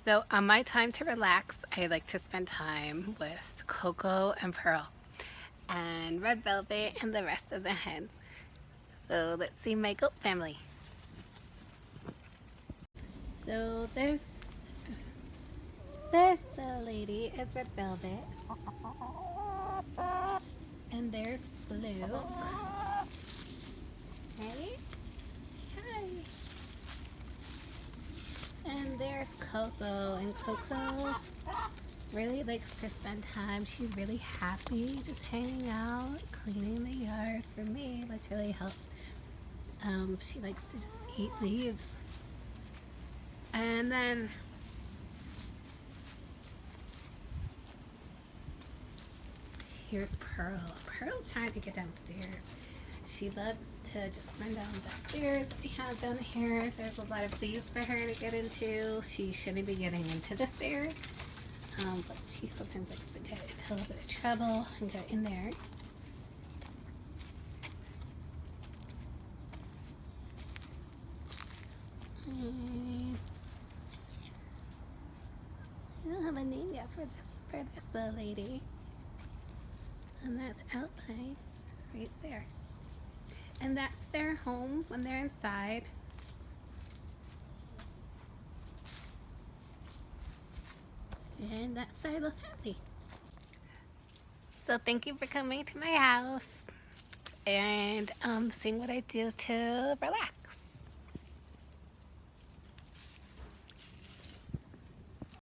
So on my time to relax, I like to spend time with Coco and Pearl and Red Velvet and the rest of the hens. So let's see my goat family. So this lady is Red Velvet, and there's Blue. Right? Hi. And there's Coco, and Coco really likes to spend time. She's really happy just hanging out, cleaning the yard for me, which really helps. She likes to just eat leaves. And then here's Pearl. Pearl's trying to get downstairs. She loves to just run down the stairs that we have down here. There's a lot of leaves for her to get into. She shouldn't be getting into the stairs, but she sometimes likes to get into a little bit of trouble and get in there. I don't have a name yet for this little lady. And that's Outline right there. And that's their home when they're inside. And that's our little family. So thank you for coming to my house and seeing what I do to relax.